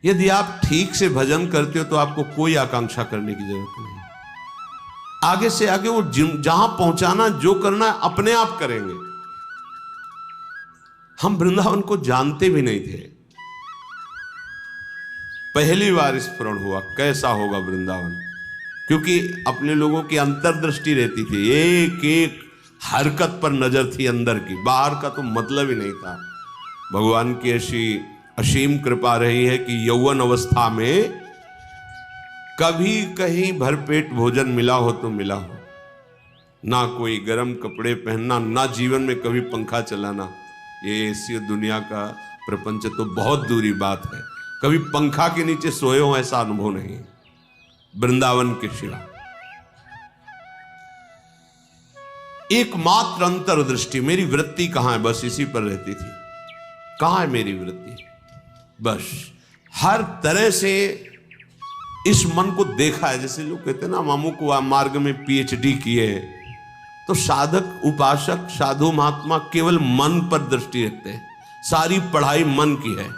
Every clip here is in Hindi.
यदि आप ठीक से भजन करते हो तो आपको कोई आकांक्षा करने की जरूरत नहीं। आगे से आगे वो जहां पहुंचाना, जो करना अपने आप करेंगे। हम वृंदावन को जानते भी नहीं थे, पहली बार स्मरण हुआ कैसा होगा वृंदावन, क्योंकि अपने लोगों की अंतर्दृष्टि रहती थी, एक एक हरकत पर नजर थी अंदर की, बाहर का तो मतलब ही नहीं था। भगवान की ऐसी असीम कृपा रही है कि यौवन अवस्था में कभी कहीं भरपेट भोजन मिला हो तो मिला हो, ना कोई गर्म कपड़े पहनना, ना जीवन में कभी पंखा चलाना। ये ऐसी दुनिया का प्रपंच तो बहुत दूरी बात है, कभी पंखा के नीचे सोए हो ऐसा अनुभव नहीं वृंदावन के सिवा। एकमात्र अंतर्दृष्टि, मेरी वृत्ति कहां है, बस इसी पर रहती थी। कहां है मेरी वृत्ति, बस हर तरह से इस मन को देखा है। जैसे लोग कहते हैं ना, मामू को मार्ग में पीएचडी किए, तो साधक, उपासक, साधु महात्मा केवल मन पर दृष्टि रखते हैं। सारी पढ़ाई मन की है,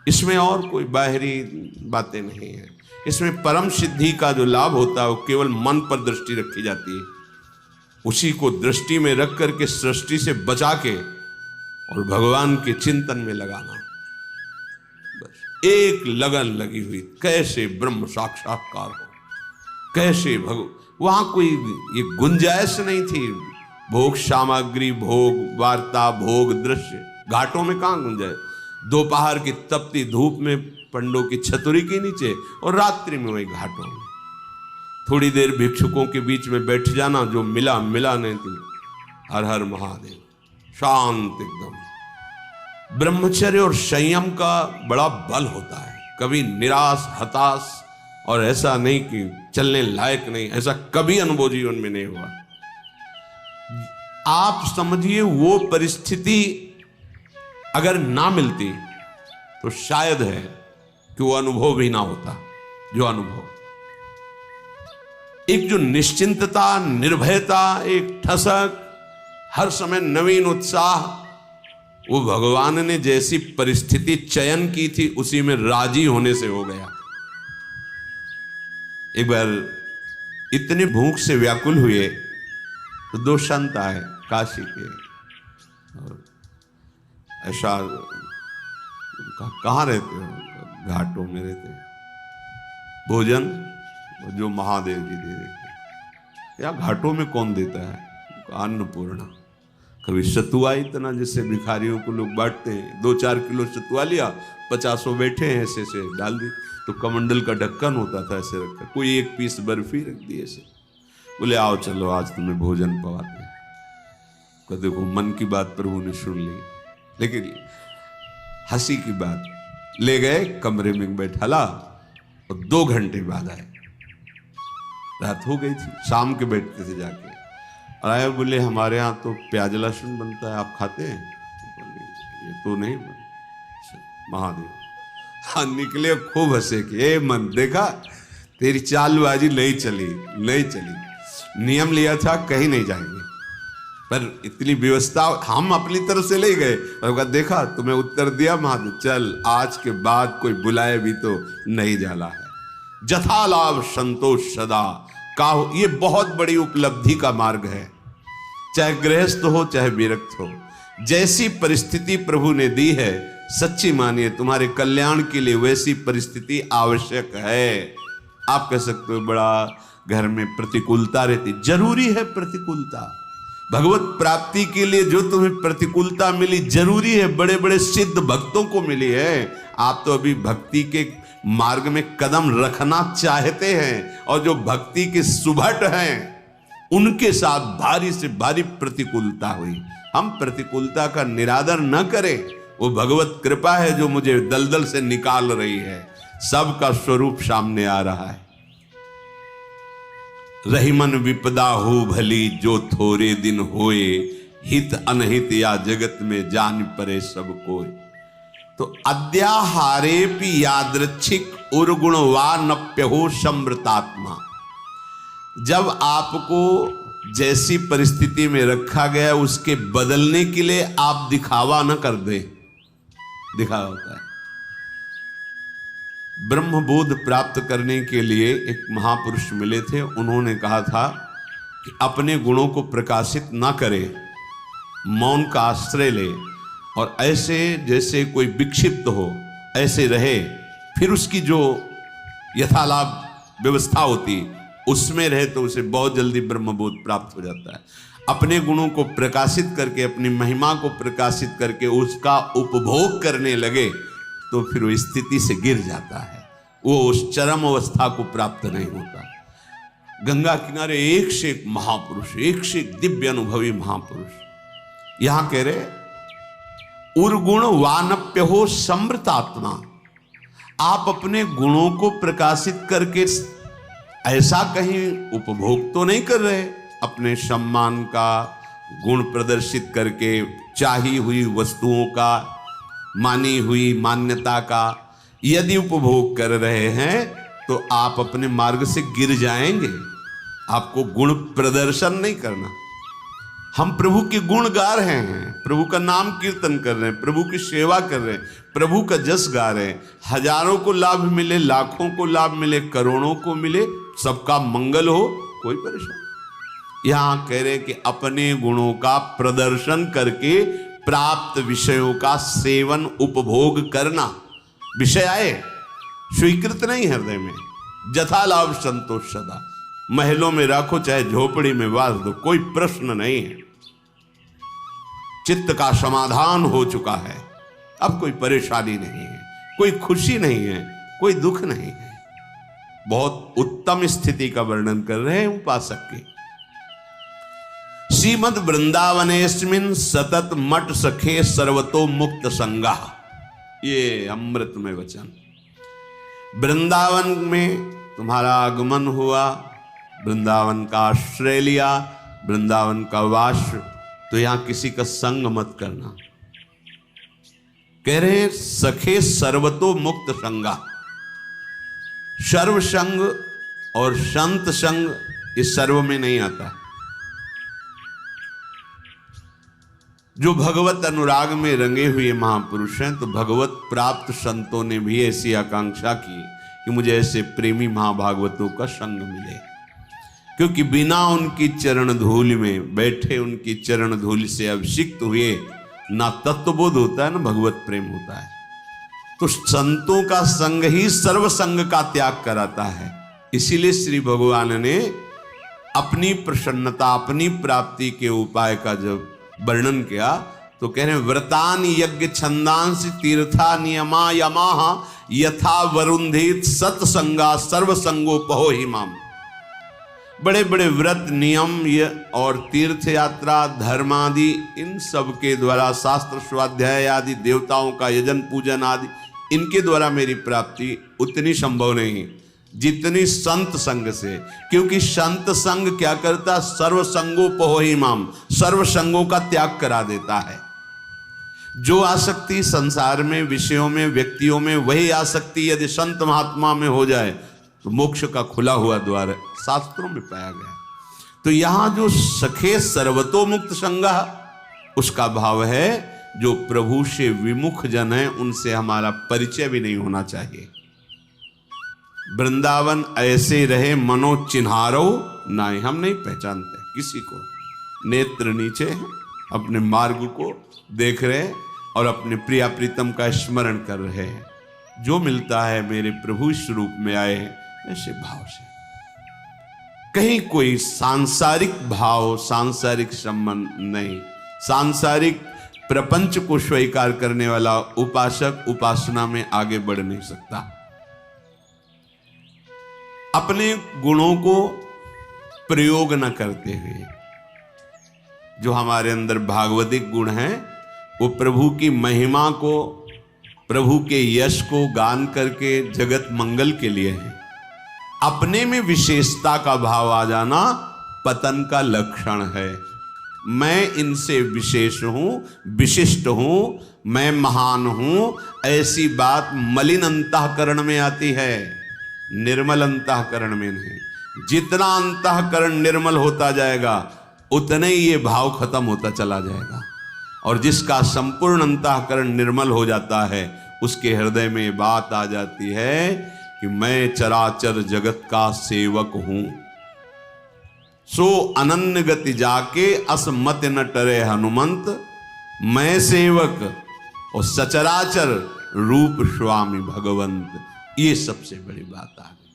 इसमें और कोई बाहरी बातें नहीं है। इसमें परम सिद्धि का जो लाभ होता है वो केवल मन पर दृष्टि रखी जाती है। उसी को दृष्टि में रख करके सृष्टि से बचा के और भगवान के चिंतन में लगाना, बस एक लगन लगी हुई, कैसे ब्रह्म साक्षात्कार हो, कैसे वहां कोई ये गुंजाइश नहीं थी। भोग सामग्री, भोग वार्ता, भोग दृश्य, घाटों में कहां गुंजाइश। दोपहर की तपती धूप में पंडों की छतरी के नीचे, और रात्रि में वही घाटों में थोड़ी देर भिक्षुकों के बीच में बैठ जाना, जो मिला मिला नहीं थी। हर हर महादेव, शांत एकदम। ब्रह्मचर्य और संयम का बड़ा बल होता है, कभी निराश, हताश और ऐसा नहीं कि चलने लायक नहीं, ऐसा कभी अनुभव जीवन में नहीं हुआ। आप समझिए, वो परिस्थिति अगर ना मिलती तो शायद है कि वो अनुभव भी ना होता। जो अनुभव, एक जो निश्चिंतता, निर्भयता, एक ठसक, हर समय नवीन उत्साह, वो भगवान ने जैसी परिस्थिति चयन की थी उसी में राजी होने से हो गया। एक बार इतनी भूख से व्याकुल हुए तो दो संत आए काशी के, और ऐसा कहाँ रहते हो, घाटों में रहते हैं। भोजन जो महादेव जी दे देते, या घाटों में कौन देता है, अन्नपूर्णा। कभी सतुआ, इतना जैसे भिखारियों को लोग बांटते हैं, 2-4 किलो सतुआ लिया, 50 बैठे हैं, ऐसे से डाल दी, तो कमंडल का ढक्कन होता था ऐसे रखा, कोई 1 पीस बर्फी रख दी ऐसे, बोले आओ चलो आज तुम्हें भोजन पवाते हैं। तो देखो, मन की बात प्रभु ने सुन ली, लेकिन हंसी की बात, ले गए कमरे में बैठाला और 2 घंटे बाद आए। रात हो गई थी, शाम के बैठते थे जाके, और आए, बोले हमारे यहाँ तो प्याज लहसुन बनता है, आप खाते हैं? बोले ये तो नहीं। महादेव, हाँ निकले, खूब हंसे कि ए मन, देखा तेरी चालबाजी नहीं चली, नहीं चली, नियम लिया था कहीं नहीं जाएंगे, पर इतनी व्यवस्था हम अपनी तरफ से ले गए, और देखा तुम्हें उत्तर दिया महादेव, चल आज के बाद कोई बुलाए भी तो नहीं जाला है। जथा लाभ संतोष सदा का, ये बहुत बड़ी उपलब्धि का मार्ग है। चाहे गृहस्थ हो चाहे विरक्त हो, जैसी परिस्थिति प्रभु ने दी है, सच्ची मानिए तुम्हारे कल्याण के लिए वैसी परिस्थिति आवश्यक है। आप कह सकते हो बड़ा घर में प्रतिकूलता रहती, जरूरी है प्रतिकूलता। भगवत प्राप्ति के लिए जो तुम्हें प्रतिकूलता मिली जरूरी है, बड़े बड़े सिद्ध भक्तों को मिली है। आप तो अभी भक्ति के मार्ग में कदम रखना चाहते हैं, और जो भक्ति के सुभट हैं उनके साथ भारी से भारी प्रतिकूलता हुई। हम प्रतिकूलता का निरादर न करें, वो भगवत कृपा है जो मुझे दलदल से निकाल रही है। सबका स्वरूप सामने आ रहा है। रहीमन विपदा हो भली, जो थोड़े दिन होए, हित अनहित या जगत में जान परे सब कोई। तो अद्याहारेपि यादृच्छिक उर्गुणवा नप्य हो समृतात्मा। जब आपको जैसी परिस्थिति में रखा गया उसके बदलने के लिए आप दिखावा न कर दें, दिखावा होता है। ब्रह्मबोध प्राप्त करने के लिए एक महापुरुष मिले थे। उन्होंने कहा था कि अपने गुणों को प्रकाशित ना करे, मौन का आश्रय ले और ऐसे जैसे कोई विक्षिप्त हो ऐसे रहे, फिर उसकी जो यथालाभ व्यवस्था होती उसमें रहे तो उसे बहुत जल्दी ब्रह्मबोध प्राप्त हो जाता है। अपने गुणों को प्रकाशित करके, अपनी महिमा को प्रकाशित करके उसका उपभोग करने लगे तो फिर वो स्थिति से गिर जाता है, वो उस चरम अवस्था को प्राप्त नहीं होता। गंगा किनारे एक से एक महापुरुष, एक से एक दिव्य अनुभवी महापुरुष। यहां कह रहे उर्गुण वानप्य हो समृतात्मा। आप अपने गुणों को प्रकाशित करके ऐसा कहीं उपभोग तो नहीं कर रहे, अपने सम्मान का गुण प्रदर्शित करके, चाही हुई वस्तुओं का, मानी हुई मान्यता का यदि उपभोग कर रहे हैं तो आप अपने मार्ग से गिर जाएंगे। आपको गुण प्रदर्शन नहीं करना। हम प्रभु के गुण गा रहे हैं, प्रभु का नाम कीर्तन कर रहे हैं, प्रभु की सेवा कर रहे हैं, प्रभु का जस गा रहे हैं। हजारों को लाभ मिले, लाखों को लाभ मिले, करोड़ों को मिले, सबका मंगल हो, कोई परेशानी। यहां कह रहे कि अपने गुणों का प्रदर्शन करके प्राप्त विषयों का सेवन उपभोग करना, विषय आए स्वीकृत नहीं हृदय में, जथा लाभ संतोष सदा। महलों में रखो चाहे झोपड़ी में वास दो, कोई प्रश्न नहीं है। चित्त का समाधान हो चुका है, अब कोई परेशानी नहीं है, कोई खुशी नहीं है, कोई दुख नहीं है। बहुत उत्तम स्थिति का वर्णन कर रहे हैं उपासक की। श्रीमद वृंदावनेस्मिन सतत मठ सखे सर्वतो मुक्त संगा। ये अमृतमय वचन। वृंदावन में तुम्हारा आगमन हुआ, वृंदावन का आश्रय लिया, वृंदावन का वास, तो यहां किसी का संग मत करना। कह रहे हैं सखे सर्वतो मुक्त संगा। सर्व संग और संत संग इस सर्व में नहीं आता। जो भगवत अनुराग में रंगे हुए महापुरुष हैं, तो भगवत प्राप्त संतों ने भी ऐसी आकांक्षा की कि मुझे ऐसे प्रेमी महाभागवतों का संग मिले, क्योंकि बिना उनकी चरण धूल में बैठे, उनकी चरण धूल से अभिषिक्त हुए ना तत्वबोध होता है ना भगवत प्रेम होता है। तो संतों का संग ही सर्व संग का त्याग कराता है। इसीलिए श्री भगवान ने अपनी प्रसन्नता, अपनी प्राप्ति के उपाय का जब वर्णन किया तो कह रहे व्रतान यज्ञ छंदांस तीर्था नियमा यमाह यथा वरुंधित सत्संगा सर्व संगोपहो हिमाम। बड़े बड़े व्रत, नियम और तीर्थ यात्रा, धर्म आदि, इन सब के द्वारा, शास्त्र स्वाध्याय आदि, देवताओं का यजन पूजन आदि, इनके द्वारा मेरी प्राप्ति उतनी संभव नहीं जितनी संत संग से। क्योंकि संत संग क्या करता? सर्व संगोपहो माम, सर्व संगों का त्याग करा देता है। जो आसक्ति संसार में, विषयों में, व्यक्तियों में, वही आसक्ति यदि संत महात्मा में हो जाए तो मोक्ष का खुला हुआ द्वार शास्त्रों में पाया गया। तो यहां जो सखे सर्वतो मुक्त संगा, उसका भाव है जो प्रभु से विमुख जन है उनसे हमारा परिचय भी नहीं होना चाहिए। वृंदावन ऐसे रहे मनो चिन्हारो नहीं, हम नहीं पहचानते किसी को। नेत्र नीचे हैं, अपने मार्ग को देख रहे और अपने प्रिया प्रीतम का स्मरण कर रहे हैं। जो मिलता है मेरे प्रभु स्वरूप में आए हैं ऐसे भाव से। कहीं कोई सांसारिक भाव, सांसारिक संबंध नहीं। सांसारिक प्रपंच को स्वीकार करने वाला उपासक उपासना में आगे बढ़ नहीं सकता। अपने गुणों को प्रयोग न करते हुए, जो हमारे अंदर भागवतिक गुण हैं, वो प्रभु की महिमा को, प्रभु के यश को गान करके जगत मंगल के लिए है। अपने में विशेषता का भाव आ जाना पतन का लक्षण है। मैं इनसे विशेष हूं, विशिष्ट हूं, मैं महान हूं, ऐसी बात मलिन अंतःकरण में आती है, निर्मल अंतःकरण में नहीं। जितना अंतःकरण निर्मल होता जाएगा उतने ही ये भाव खत्म होता चला जाएगा। और जिसका संपूर्ण अंतःकरण निर्मल हो जाता है उसके हृदय में ये बात आ जाती है कि मैं चराचर जगत का सेवक हूं। सो अनन्य गति जाके असमत न टरे हनुमंत, मैं सेवक और सचराचर रूप स्वामी भगवंत। ये सबसे बड़ी बात आ गई।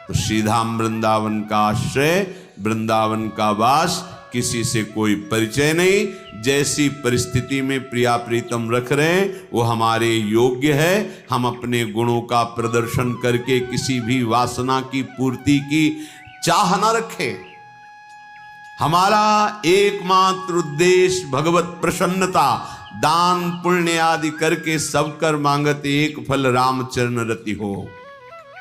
तो सीधा वृंदावन का आश्रय, वृंदावन का वास, किसी से कोई परिचय नहीं। जैसी परिस्थिति में प्रिया प्रीतम रख रहे हैं वो हमारे योग्य है। हम अपने गुणों का प्रदर्शन करके किसी भी वासना की पूर्ति की चाह न रखें। हमारा एकमात्र उद्देश्य भगवत प्रसन्नता, दान पुण्य आदि करके सब कर मांगत एक फल रामचरण रति हो।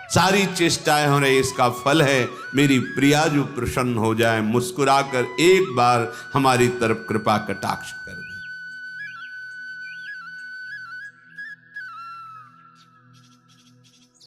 सारी चेष्टाएं हो रही, इसका फल है मेरी प्रिया जो प्रसन्न हो जाए, मुस्कुराकर एक बार हमारी तरफ कृपा कटाक्ष कर दे।